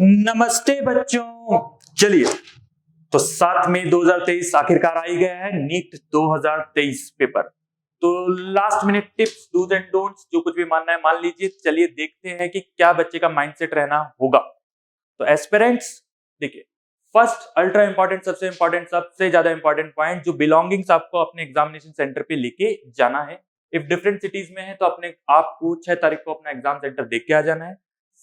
नमस्ते बच्चों। चलिए, तो 7 मई 2023 आखिरकार आ ही गया है नीट 2023 पेपर। तो last minute tips, do's and don'ts, जो कुछ भी मानना है मान लीजिए। चलिए देखते हैं कि क्या बच्चे का माइंडसेट रहना होगा। तो एस्पिरेंट्स, देखिए, फर्स्ट अल्ट्रा इंपॉर्टेंट, सबसे ज्यादा इंपॉर्टेंट पॉइंट, जो बिलोंगिंग्स आपको अपने एग्जामिनेशन सेंटर पे लेके जाना है। इफ डिफरेंट सिटीज में है तो अपने आपको 6 तारीख को अपना एग्जाम सेंटर देख के आ जाना है।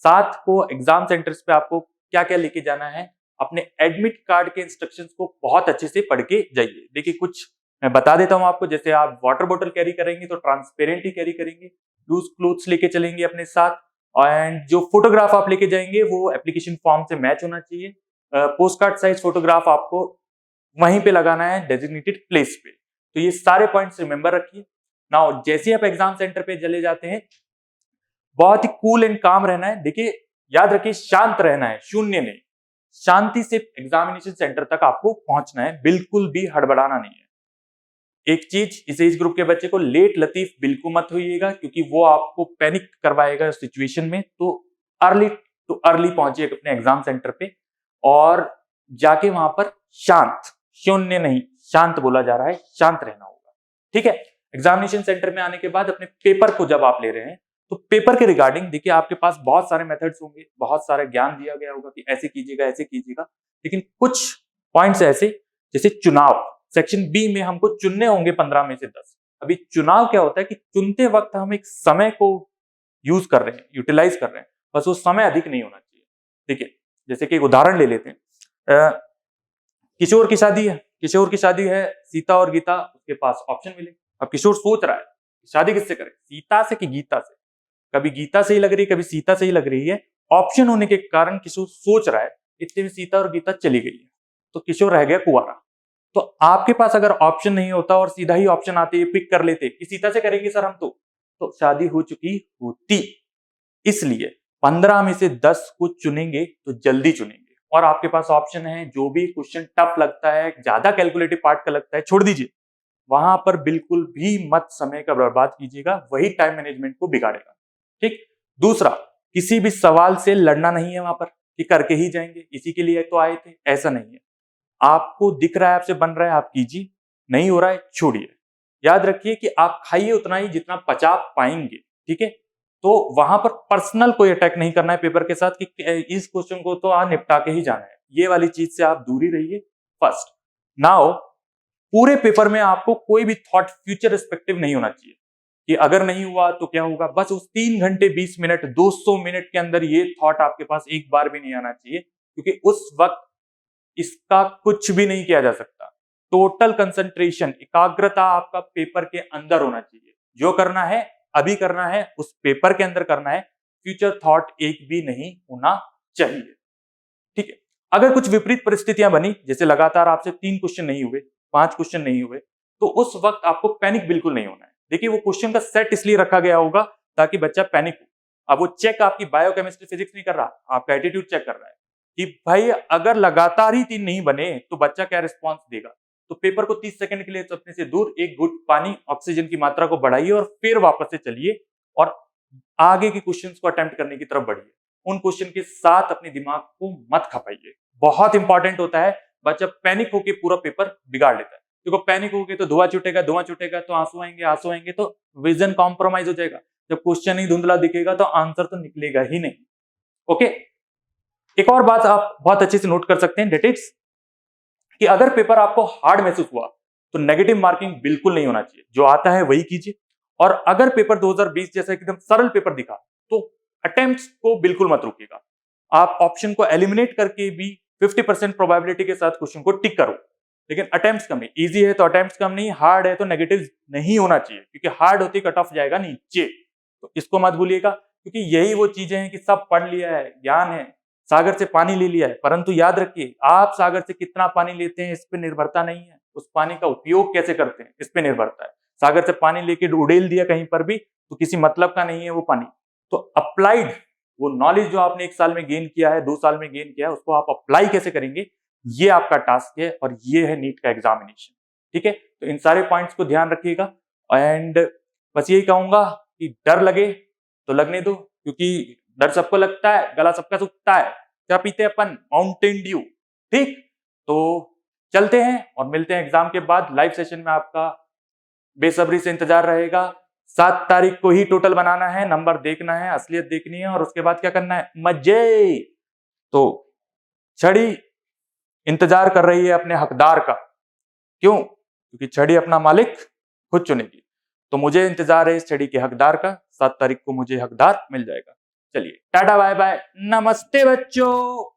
7 को एग्जाम सेंटर्स पे आपको क्या क्या लेके जाना है, अपने एडमिट कार्ड के इंस्ट्रक्शंस को बहुत अच्छे से पढ़ के जाइए। देखिए, कुछ मैं बता देता हूं आपको। जैसे आप वाटर बोतल कैरी करेंगे तो ट्रांसपेरेंट ही कैरी करेंगे, लूज क्लोथ्स लेके चलेंगे अपने साथ, एंड जो फोटोग्राफ आप लेके जाएंगे वो एप्लीकेशन फॉर्म से मैच होना चाहिए। पोस्ट कार्ड साइज फोटोग्राफ आपको वहीं पे लगाना है, डेजिग्नेटेड प्लेस पे। तो ये सारे पॉइंट्स रिमेंबर रखिए। नाउ जैसे आप एग्जाम सेंटर पे चले जाते हैं, बहुत ही कूल एंड काम रहना है। देखिए, याद रखिए, शांत रहना है, शून्य नहीं। शांति से एग्जामिनेशन सेंटर तक आपको पहुंचना है, बिल्कुल भी हड़बड़ाना नहीं है। एक चीज, इस एज ग्रुप के बच्चे को लेट लतीफ बिल्कुल मत होइएगा, क्योंकि वो आपको पैनिक करवाएगा सिचुएशन में। तो अर्ली टू अर्ली पहुंचिए अपने एग्जाम सेंटर पे, और जाके वहां पर शांत, शून्य नहीं, शांत बोला जा रहा है, शांत रहना होगा। ठीक है। एग्जामिनेशन सेंटर में आने के बाद अपने पेपर को जब आप ले रहे हैं, तो पेपर के रिगार्डिंग देखिए, आपके पास बहुत सारे मेथड्स होंगे, बहुत सारे ज्ञान दिया गया होगा कि ऐसे कीजिएगा, ऐसे कीजिएगा। लेकिन कुछ पॉइंट्स ऐसे, जैसे चुनाव, सेक्शन बी में हमको चुनने होंगे 15 में से 10। अभी चुनाव क्या होता है कि चुनते वक्त हम एक समय को यूज कर रहे हैं, यूटिलाइज कर रहे हैं, बस वो समय अधिक नहीं होना चाहिए। देखिए, जैसे कि एक उदाहरण ले लेते हैं। किशोर की शादी है, सीता और गीता, उसके पास ऑप्शन मिले। अब किशोर सोच रहा है शादी किससे करे, सीता से कि गीता से। कभी गीता से ही लग रही है, कभी सीता से ही लग रही है। ऑप्शन होने के कारण किशोर सोच रहा है, इतने में सीता और गीता चली गई है, तो किशोर रह गया कुंवारा। तो आपके पास अगर ऑप्शन नहीं होता और सीधा ही ऑप्शन आते, पिक कर लेते कि सीता से करेंगे सर हम, तो शादी हो चुकी होती। इसलिए 15 में से 10 को चुनेंगे तो जल्दी चुनेंगे, और आपके पास ऑप्शन है। जो भी क्वेश्चन टफ लगता है, ज्यादा कैलकुलेटिव पार्ट का लगता है, छोड़ दीजिए। वहां पर बिल्कुल भी मत समय का बर्बाद कीजिएगा, वही टाइम मैनेजमेंट को बिगाड़ेगा। ठीक। दूसरा, किसी भी सवाल से लड़ना नहीं है वहां पर कि करके ही जाएंगे, इसी के लिए तो आए थे, ऐसा नहीं है। आपको दिख रहा है, आपसे बन रहा है, आप कीजिए, नहीं हो रहा है छोड़िए। याद रखिए कि आप खाइए उतना ही जितना पचा पाएंगे। ठीक है। तो वहां पर पर्सनल कोई अटैक नहीं करना है पेपर के साथ कि इस क्वेश्चन को तो आप निपटा के ही जाना है, ये वाली चीज से आप दूरी रहिए। फर्स्ट, नाउ पूरे पेपर में आपको कोई भी थॉट फ्यूचर रिस्पेक्टिव नहीं होना चाहिए कि अगर नहीं हुआ तो क्या होगा। बस उस 3 घंटे 20 मिनट 200 मिनट के अंदर ये थॉट आपके पास एक बार भी नहीं आना चाहिए, क्योंकि उस वक्त इसका कुछ भी नहीं किया जा सकता। टोटल कंसंट्रेशन, एकाग्रता आपका पेपर के अंदर होना चाहिए। जो करना है अभी करना है, उस पेपर के अंदर करना है, फ्यूचर थॉट एक भी नहीं होना चाहिए। ठीक है। अगर कुछ विपरीत परिस्थितियां बनी, जैसे लगातार आपसे 3 क्वेश्चन नहीं हुए, 5 क्वेश्चन नहीं हुए, तो उस वक्त आपको पैनिक बिल्कुल नहीं होना है। देखिए, वो क्वेश्चन का सेट इसलिए रखा गया होगा ताकि बच्चा पैनिक हो। अब वो चेक आपकी बायोकेमिस्ट्री फिजिक्स नहीं कर रहा, आपका एटीट्यूड चेक कर रहा है कि भाई अगर लगातार ही 3 नहीं बने तो बच्चा क्या रिस्पॉन्स देगा। तो पेपर को 30 सेकंड के लिए अपने से दूर एक घुट पानी, ऑक्सीजन की मात्रा को बढ़ाइए और फिर वापस से चलिए, और आगे के क्वेश्चंस को अटेम्प्ट करने की तरफ बढ़िए। उन क्वेश्चन के साथ अपने दिमाग को मत खपाइए। बहुत इंपॉर्टेंट होता है। बच्चा पैनिक होकर पूरा पेपर बिगाड़ लेता है। देखो, पैनिक होके तो धुआं छूटेगा तो आंसू आएंगे तो विजन कॉम्प्रोमाइज हो जाएगा। जब क्वेश्चन ही धुंधला दिखेगा तो आंसर तो निकलेगा ही नहीं। ओके। एक और बात आप बहुत अच्छे से नोट कर सकते हैं, डेट इज कि अगर पेपर आपको हार्ड महसूस हुआ तो नेगेटिव मार्किंग बिल्कुल नहीं होना चाहिए। जो आता है वही कीजिए। और अगर पेपर 2020 जैसा एकदम सरल पेपर दिखा तो अटेम्प्ट्स को बिल्कुल मत रोकिएगा। आप ऑप्शन को एलिमिनेट करके भी 50% प्रोबेबिलिटी के साथ क्वेश्चन को टिक करो, लेकिन अटेम्प्ट्स कम है। इजी है तो अटेम्प्ट्स कम नहीं, हार्ड है तो नेगेटिव नहीं होना चाहिए, क्योंकि हार्ड होती कट ऑफ जाएगा नीचे। तो इसको मत भूलिएगा, क्योंकि यही वो चीजें हैं कि सब पढ़ लिया है, ज्ञान है, सागर से पानी ले लिया है, परंतु याद रखिए, आप सागर से कितना पानी लेते हैं इस पे निर्भरता नहीं है, उस पानी का उपयोग कैसे करते हैं इस पे निर्भरता है। सागर से पानी लेके उड़ेल दिया कहीं पर भी तो किसी मतलब का नहीं है वो पानी। तो अप्लाइड, वो नॉलेज जो आपने 1 साल में गेन किया है, 2 साल में गेन किया है, उसको आप अप्लाई कैसे करेंगे, ये आपका टास्क है, और ये है नीट का एग्जामिनेशन। ठीक है। तो इन सारे पॉइंट्स को ध्यान रखिएगा, एंड बस यही कहूंगा कि डर लगे तो लगने दो, क्योंकि डर सबको लगता है, गला सबका सूखता है, क्या पीते हैं अपन? Mountain Dew. ठीक, तो चलते हैं और मिलते हैं एग्जाम के बाद। लाइव सेशन में आपका बेसब्री से इंतजार रहेगा। 7 तारीख को ही टोटल बनाना है, नंबर देखना है, असलियत देखनी है और उसके बाद क्या करना है? मजे। तो छड़ी इंतजार कर रही है अपने हकदार का। क्यों? क्योंकि छड़ी अपना मालिक खुद चुनेगी। तो मुझे इंतजार है इस छड़ी के हकदार का। 7 तारीख को मुझे हकदार मिल जाएगा। चलिए टाटा बाय बाय, नमस्ते बच्चों।